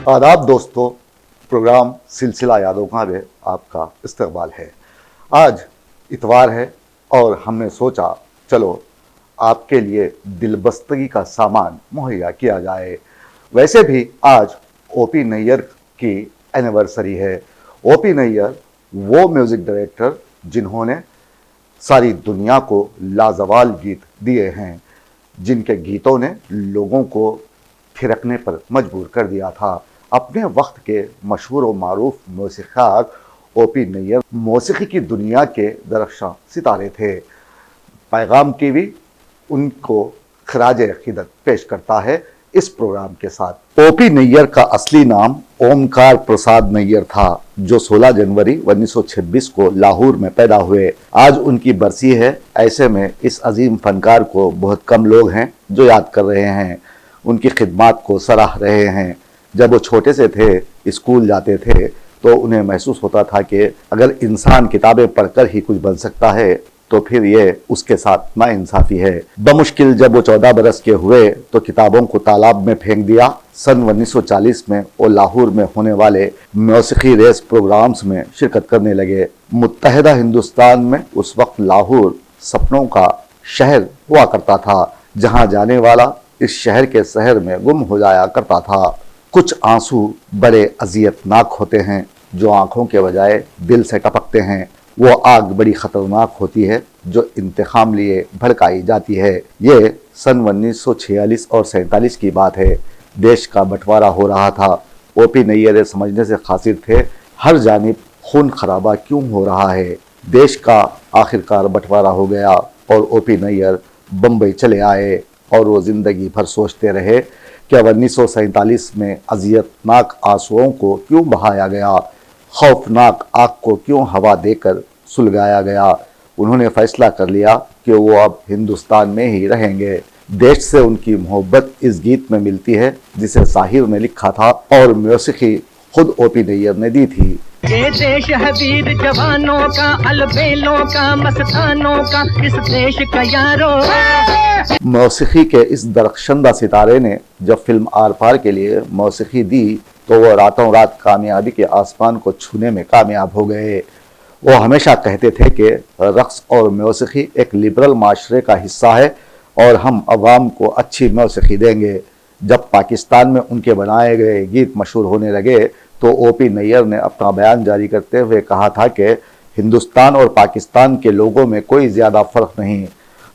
आदाब दोस्तों, प्रोग्राम सिलसिला यादों का में आपका इस्तकबाल है। आज इतवार है और हमने सोचा चलो आपके लिए दिलबस्तगी का सामान मुहैया किया जाए। वैसे भी आज ओपी नैयर की एनिवर्सरी है। ओपी नैयर वो म्यूज़िक डायरेक्टर जिन्होंने सारी दुनिया को लाजवाल गीत दिए हैं, जिनके गीतों ने लोगों को थिरकने पर मजबूर कर दिया था। अपने वक्त के मशहूर व मारूफ मौसीक़ार ओपी नैयर मौसीक़ी की दुनिया के दरख्शां सितारे थे। पैगाम टीवी उनको खराज अक़ीदत पेश करता है इस प्रोग्राम के साथ। ओपी नैयर का असली नाम ओमकार प्रसाद नैयर था, जो 16 जनवरी 1926 को लाहौर में पैदा हुए। आज उनकी बरसी है। ऐसे में इस अजीम फनकार को बहुत कम लोग हैं जो याद कर रहे हैं, उनकी खिदमात को सराह रहे हैं। जब वो छोटे से थे, स्कूल जाते थे, तो उन्हें महसूस होता था कि अगर इंसान किताबें पढ़कर ही कुछ बन सकता है तो फिर ये उसके साथ नाइंसाफ़ी है। बमुश्किल जब वो 14 बरस के हुए तो किताबों को तालाब में फेंक दिया। सन 1940 में वो लाहौर में होने वाले मौसीक़ी रेस प्रोग्राम्स में शिरकत करने लगे। मुत्तहिदा हिंदुस्तान में उस वक्त लाहौर सपनों का शहर हुआ करता था, जहाँ जाने वाला इस शहर के शहर में गुम हो जाया करता था। कुछ आंसू बड़े अजियतनाक होते हैं जो आँखों के बजाय दिल से टपकते हैं। वो आग बड़ी ख़तरनाक होती है जो इंतकाम लिए भड़काई जाती है। ये सन 1946 और 47 की बात है। देश का बंटवारा हो रहा था। ओपी नैयर समझने से खासिर थे, हर जानिब खून खराबा क्यों हो रहा है। देश का आखिरकार बंटवारा हो गया और ओपी नैयर बम्बई चले आए और वो ज़िंदगी भर सोचते रहे कि 1947 में अजियतनाक आंसुओं को क्यों बहाया गया, खौफनाक आग को क्यों हवा देकर सुलगाया गया। उन्होंने फैसला कर लिया कि वो अब हिंदुस्तान में ही रहेंगे। देश से उनकी मोहब्बत इस गीत में मिलती है जिसे साहिर ने लिखा था और मौसीक़ी खुद ओपी नैयर ने दी थी। ये देश है वीर जवानों का, अलबेलों का, मस्तानों का, इस देश का यारो। मौसीक़ी के इस दरख्शंदा सितारे ने जब फिल्म आर पार के लिए मौसीक़ी दी तो वो रातों रात कामयाबी के आसमान को छूने में कामयाब हो गए। वो हमेशा कहते थे कि रक़्स और मौसीक़ी एक लिबरल माशरे का हिस्सा है और हम अवाम को अच्छी मौसीक़ी देंगे। जब पाकिस्तान में उनके बनाए गए गीत मशहूर होने लगे तो ओपी नैयर ने अपना बयान जारी करते हुए कहा था कि हिंदुस्तान और पाकिस्तान के लोगों में कोई ज़्यादा फ़र्क नहीं,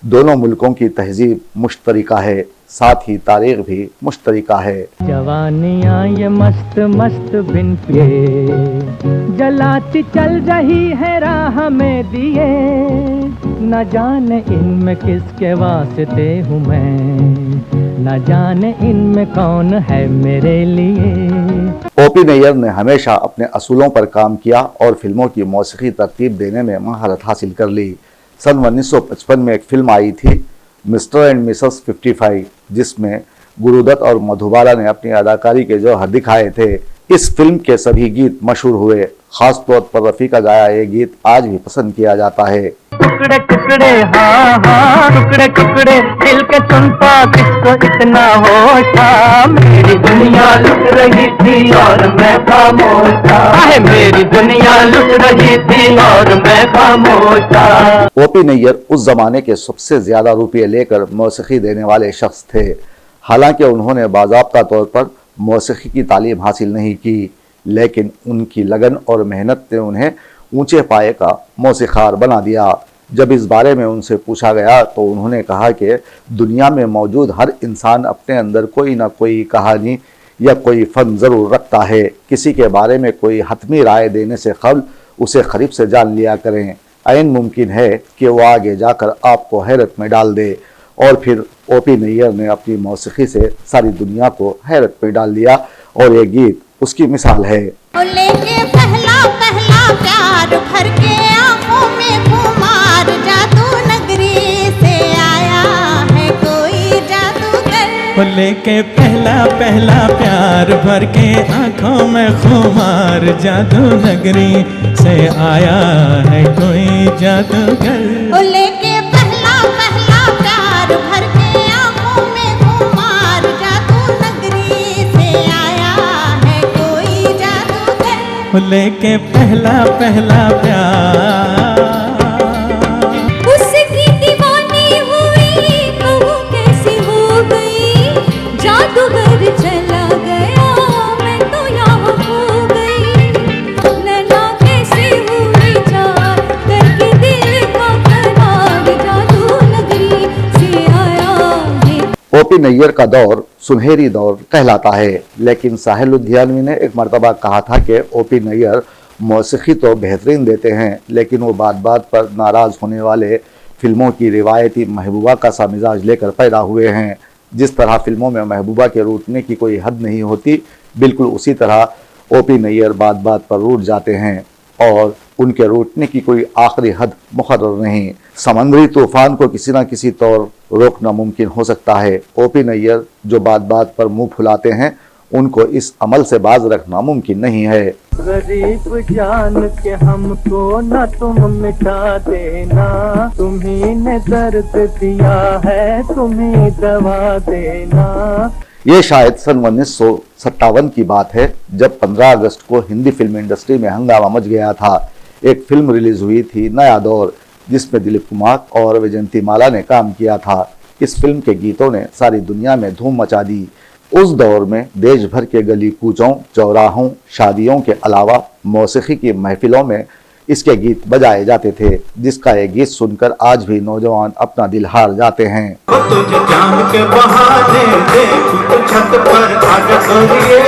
दोनों मुल्कों की तहजीब मुश्तरिका है, साथ ही तारीख भी मुश्तरिका है। जवानियाँ ये मस्त मस्त बिन पिए जलाती चल रही है राह में दिए, न जाने इनमें किसके वास्ते हूँ मैं, न जाने इनमें कौन है मेरे लिए। ओपी नैयर ने हमेशा अपने असूलों पर काम किया और फिल्मों की मौसीक़ी तरतीब देने में महारत हासिल कर ली। सन 1955 में एक फिल्म आई थी मिस्टर एंड मिसेस 55, जिसमें गुरुदत्त और मधुबाला ने अपनी अदाकारी के जौहर दिखाए थे। इस फिल्म के सभी गीत मशहूर हुए। खास तौर पर रफ़ी का गाया ये गीत आज भी पसंद किया जाता है। टुकड़े टुकड़े हाँ हाँ टुकड़े टुकड़े दिल के सुनता किसको इतना होश था, मेरी दुनिया लुट रही थी और मैं खामोश था, मेरी दुनिया लुट रही थी और मैं खामोश था। ओपी नैयर उस जमाने के सबसे ज्यादा रुपये लेकर मौसीक़ी देने वाले शख्स थे। हालांकि उन्होंने बाज़ाब्ता तौर पर मौसीक़ी की तालीम हासिल नहीं की, लेकिन उनकी लगन और मेहनत ने उन्हें ऊंचे पाए का मौसीक़ार बना दिया। जब इस बारे में उनसे पूछा गया तो उन्होंने कहा कि दुनिया में मौजूद हर इंसान अपने अंदर कोई ना कोई कहानी या कोई फ़न ज़रूर रखता है। किसी के बारे में कोई हतमी राय देने से क़ब्ल उसे करीब से जान लिया करें। ऐन मुमकिन है कि वो आगे जाकर आपको हैरत में डाल दे। और फिर ओपी नैयर ने अपनी मौसीक़ी से सारी दुनिया को हैरत में डाल दिया और ये गीत उसकी मिसाल है। लेके पहला पहला प्यार भर के आंखों में खुमार, जादू नगरी से आया है कोई जादूगर। लेके पहला पहला प्यार भर के आंखों में खुमार, जादू नगरी से आया है कोई जादूगर। लेके पहला पहला प्यार भर के आंखों में खुमार, जादू नगरी से आया है लेके पहला पहला प्यार। उसकी दीवानी हुई कहूँ कैसी हो गई, जादूगर चला गया मैं तो यहाँ खो गई, नैना कैसे हुई चार करके दिल का करार, जादू नगरी से आया है। ओपी नैयर का दौर सुनहरी दौर कहलाता है, लेकिन साहिल लुधियानवी ने एक मर्तबा कहा था कि ओपी नैयर मौसीकी तो बेहतरीन देते हैं, लेकिन वो बात बात पर नाराज़ होने वाले फिल्मों की रिवायती महबूबा का सा मिजाज लेकर पैदा हुए हैं। जिस तरह फिल्मों में महबूबा के रूठने की कोई हद नहीं होती, बिल्कुल उसी तरह ओपी नैयर बात बात पर रूठ जाते हैं और उनके रूठने की कोई आखिरी हद मुकर्रर नहीं। समंदरी तूफान को किसी न किसी तौर रोकना मुमकिन हो सकता है। ओपी नैयर जो बात बात पर मुंह फुलाते हैं, उनको इस अमल से बाज रखना मुमकिन नहीं है। गरीब जान के हमको न तुम मिटा देना, तुम्ही ने दर्द दिया है तुम्ही दवा देना। ये शायद सन 1957 की बात है, जब 15 अगस्त को हिंदी फिल्म इंडस्ट्री में हंगामा मच गया था। एक फिल्म रिलीज हुई थी नया दौर, जिसमें दिलीप कुमार और वैजयंतीमाला ने काम किया था। इस फिल्म के गीतों ने सारी दुनिया में धूम मचा दी। उस दौर में देश भर के गली कूचों, चौराहों, शादियों के अलावा मौसीकी की महफिलों में इसके गीत बजाए जाते थे, जिसका ये गीत सुनकर आज भी नौजवान अपना दिल हार जाते हैं। तुझे चांद के बहाने देखूं तो छत पर आजा गोरिये,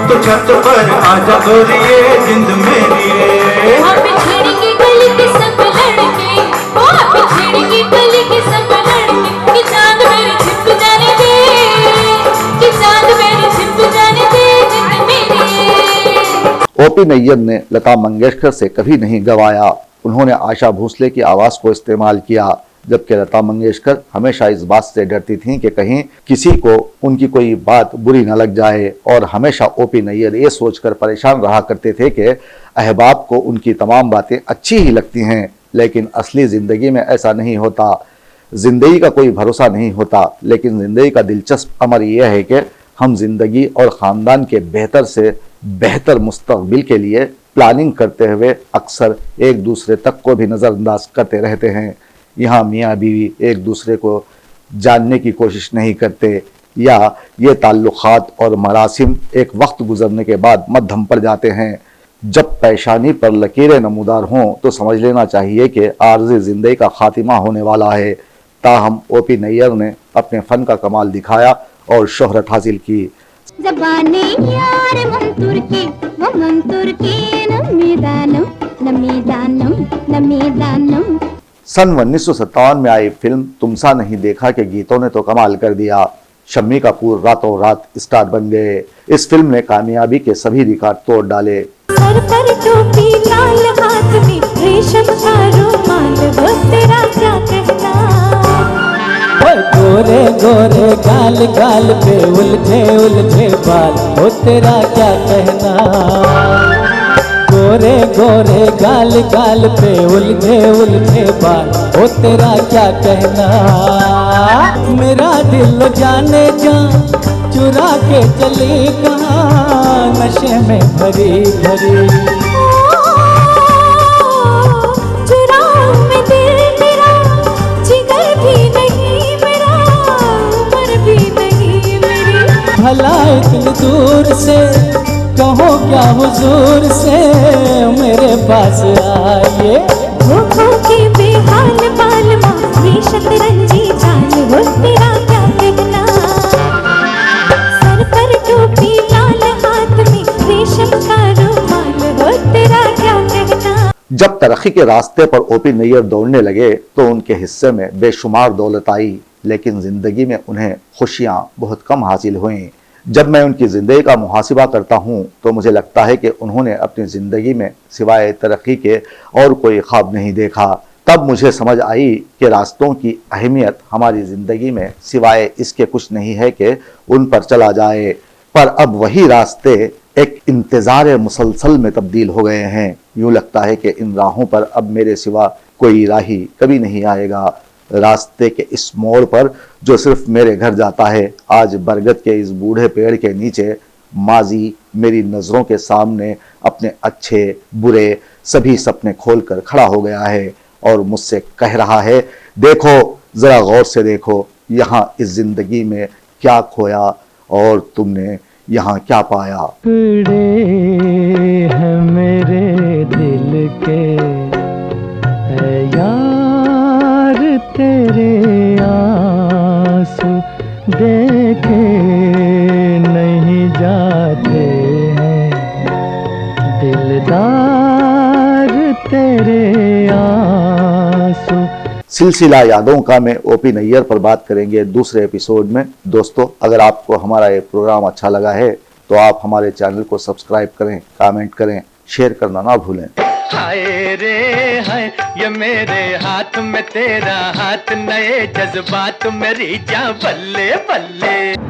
तो छत पर आजा गोरिये जिंद मेरी रे। आप छेड़ी की गली के सब लड़के, ओ आप छेड़ी की गली के सब लड़के, कि चांद मेरे छिप जाने दे, कि चांद मेरे छिप जाने दे जिंद मेरी। ओपी नैयर ने लता मंगेशकर से कभी नहीं गवाया। उन्होंने आशा भोसले की आवाज़ को इस्तेमाल किया, जबकि लता मंगेशकर हमेशा इस बात से डरती थीं कि कहीं किसी को उनकी कोई बात बुरी न लग जाए, और हमेशा ओपी नैयर ये सोचकर परेशान रहा करते थे कि अहबाब को उनकी तमाम बातें अच्छी ही लगती हैं। लेकिन असली ज़िंदगी में ऐसा नहीं होता। ज़िंदगी का कोई भरोसा नहीं होता, लेकिन ज़िंदगी का दिलचस्प अमर यह है कि हम जिंदगी और ख़ानदान के बेहतर से बेहतर मुस्तकबिल के लिए प्लानिंग करते हुए अक्सर एक दूसरे तक को भी नज़रअंदाज करते रहते हैं। यहाँ मियाँ बीवी एक दूसरे को जानने की कोशिश नहीं करते, या ये ताल्लुक़ात और मरासिम एक वक्त गुजरने के बाद मद्धम पड़ जाते हैं। जब पेशानी पर लकीरें नमूदार हों तो समझ लेना चाहिए कि आर्ज़ी ज़िंदगी का खातिमा होने वाला है। ताहम ओपी नैयर ने अपने फ़न का कमाल दिखाया और शोहरत हासिल की। ज़बाने यार मंतुर के, वो मंतुर के नमी दानम, नमी दानम, नमी दानम। सन 1957 में आई फिल्म तुमसा नहीं देखा के गीतों ने तो कमाल कर दिया। शम्मी कपूर रातों रात स्टार बन गए। इस फिल्म ने कामयाबी के सभी रिकॉर्ड तोड़ डाले। सर पर टोपी लाल हाथ में रेशम का रुमाल, वो तेरा क्या कहना। गोरे गोरे गाल गाल पे उलझे उलझे बाल, हो तेरा क्या कहना। गोरे गोरे गाल गाल पे उलझे उलझे बाल, हो तेरा क्या कहना। मेरा दिल जाने जा चुरा के चली कहाँ, नशे में भरी भरी। चुराओ में दिल तेरा, जिगर भी नहीं मेरा, उम्र भी नहीं मेरी। भला इतनी दूर से कहो क्या हुजूर से, मेरे पास आइए। खो खो के बेहाल बाल माँ, ये शतरंजी चाल, हो तेरा क्या कहना। सर पर टोपी लाल हाथ में रेशम का रुमाल, हो तेरा क्या कहना। जब तरक्की के रास्ते पर ओपी नैयर दौड़ने लगे तो उनके हिस्से में बेशुमार दौलत आई, लेकिन ज़िंदगी में उन्हें खुशियाँ बहुत कम हासिल हुईं। जब मैं उनकी ज़िंदगी का मुहासिबा करता हूँ तो मुझे लगता है कि उन्होंने अपनी ज़िंदगी में सिवाय तरक्की के और कोई ख्वाब नहीं देखा। तब मुझे समझ आई कि रास्तों की अहमियत हमारी ज़िंदगी में सिवाय इसके कुछ नहीं है कि उन पर चला जाए। पर अब वही रास्ते एक इंतज़ार मुसलसल में तब्दील हो गए हैं। यूँ लगता है कि इन राहों पर अब मेरे सिवा कोई राही कभी नहीं आएगा। रास्ते के इस मोड़ पर जो सिर्फ मेरे घर जाता है, आज बरगद के इस बूढ़े पेड़ के नीचे माजी मेरी नज़रों के सामने अपने अच्छे बुरे सभी सपने खोलकर खड़ा हो गया है और मुझसे कह रहा है, देखो ज़रा गौर से देखो, यहाँ इस ज़िंदगी में क्या खोया और तुमने यहाँ क्या पाया। टुकड़े हैं मेरे दिल के, है यार तेरे आंसू देखे नहीं जाते हैं, दिलदार तेरे आंसू। सिलसिला यादों का में ओपी नैयर पर बात करेंगे दूसरे एपिसोड में। दोस्तों, अगर आपको हमारा ये प्रोग्राम अच्छा लगा है तो आप हमारे चैनल को सब्सक्राइब करें, कमेंट करें, शेयर करना ना भूलें। हाय रे हाय, ये मेरे हाथ में तेरा हाथ, नए जज्बात मेरी जा बल्ले बल्ले।